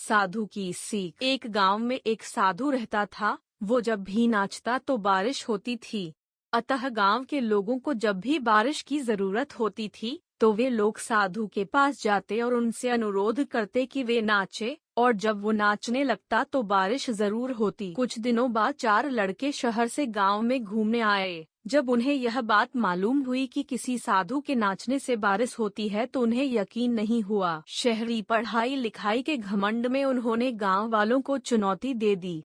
साधु की सीख। एक गांव में एक साधु रहता था। वो जब भी नाचता तो बारिश होती थी। अतः गांव के लोगों को जब भी बारिश की जरूरत होती थी तो वे लोग साधु के पास जाते और उनसे अनुरोध करते कि वे नाचे, और जब वो नाचने लगता तो बारिश जरूर होती। कुछ दिनों बाद 4 लड़के शहर से गांव में घूमने आए। जब उन्हें यह बात मालूम हुई कि किसी साधु के नाचने से बारिश होती है तो उन्हें यकीन नहीं हुआ। शहरी पढ़ाई लिखाई के घमंड में उन्होंने गांव वालों को चुनौती दे दी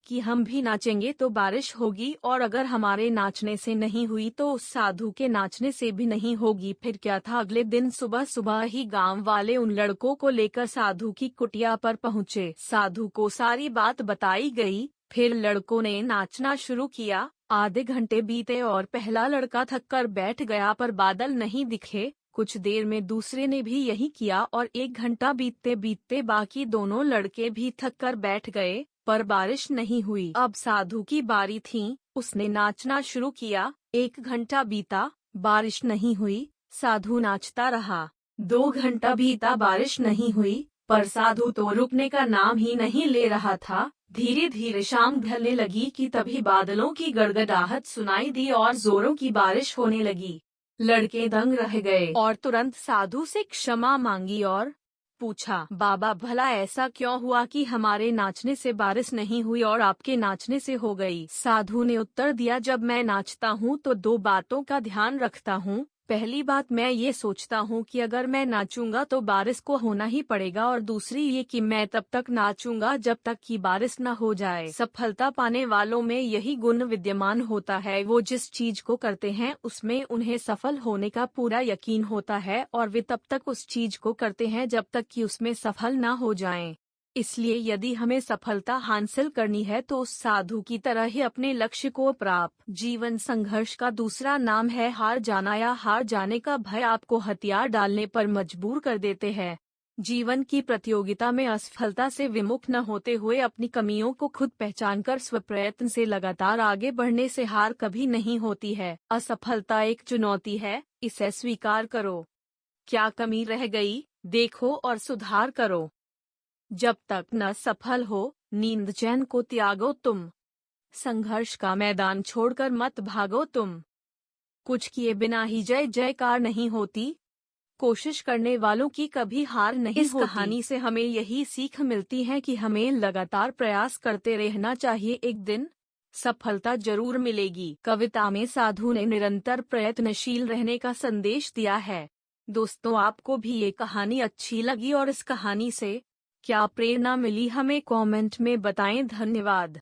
कि हम भी नाचेंगे तो बारिश होगी, और अगर हमारे नाचने से नहीं हुई तो उस साधु के नाचने से भी नहीं होगी। फिर क्या था, अगले दिन सुबह सुबह ही गांव वाले उन लड़कों को लेकर साधु की कुटिया पर पहुँचे। साधु को सारी बात बताई गई। फिर लड़कों ने नाचना शुरू किया। आधे घंटे बीते और पहला लड़का थककर बैठ गया पर बादल नहीं दिखे। कुछ देर में दूसरे ने भी यही किया और 1 घंटा बीतते बीतते बाकी दोनों लड़के भी थककर बैठ गए, पर बारिश नहीं हुई। अब साधु की बारी थी। उसने नाचना शुरू किया। 1 घंटा बीता, बारिश नहीं हुई। साधु नाचता रहा। 2 घंटा बीता, बारिश नहीं हुई, पर साधु तो रुकने का नाम ही नहीं ले रहा था। धीरे धीरे शाम ढलने लगी कि तभी बादलों की गड़गड़ाहट सुनाई दी और जोरों की बारिश होने लगी। लड़के दंग रह गए और तुरंत साधु से क्षमा मांगी और पूछा, बाबा भला ऐसा क्यों हुआ कि हमारे नाचने से बारिश नहीं हुई और आपके नाचने से हो गई? साधु ने उत्तर दिया, जब मैं नाचता हूँ तो 2 बातों का ध्यान रखता हूँ। पहली बात, मैं ये सोचता हूँ कि अगर मैं नाचूंगा तो बारिश को होना ही पड़ेगा, और दूसरी ये कि मैं तब तक नाचूंगा जब तक कि बारिश न हो जाए। सफलता पाने वालों में यही गुण विद्यमान होता है। वो जिस चीज को करते हैं उसमें उन्हें सफल होने का पूरा यकीन होता है, और वे तब तक उस चीज को करते हैं जब तक कि उसमें सफल न हो जाएं। इसलिए यदि हमें सफलता हासिल करनी है तो उस साधु की तरह ही अपने लक्ष्य को प्राप्त। जीवन संघर्ष का दूसरा नाम है हार जाना, या हार जाने का भय आपको हथियार डालने पर मजबूर कर देते हैं। जीवन की प्रतियोगिता में असफलता से विमुख न होते हुए अपनी कमियों को खुद पहचानकर स्वप्रयत्न से लगातार आगे बढ़ने से हार कभी नहीं होती है। असफलता एक चुनौती है, इसे स्वीकार करो। क्या कमी रह गई, देखो और सुधार करो। जब तक न सफल हो, नींद चैन को त्यागो तुम। संघर्ष का मैदान छोड़कर मत भागो तुम। कुछ किए बिना ही जय जयकार नहीं होती। कोशिश करने वालों की कभी हार नहीं होती। इस कहानी से हमें यही सीख मिलती है कि हमें लगातार प्रयास करते रहना चाहिए, एक दिन सफलता जरूर मिलेगी। कविता में साधु ने निरंतर प्रयत्नशील रहने का संदेश दिया है। दोस्तों, आपको भी ये कहानी अच्छी लगी और इस कहानी से क्या प्रेरणा मिली, हमें कमेंट में बताएं। धन्यवाद।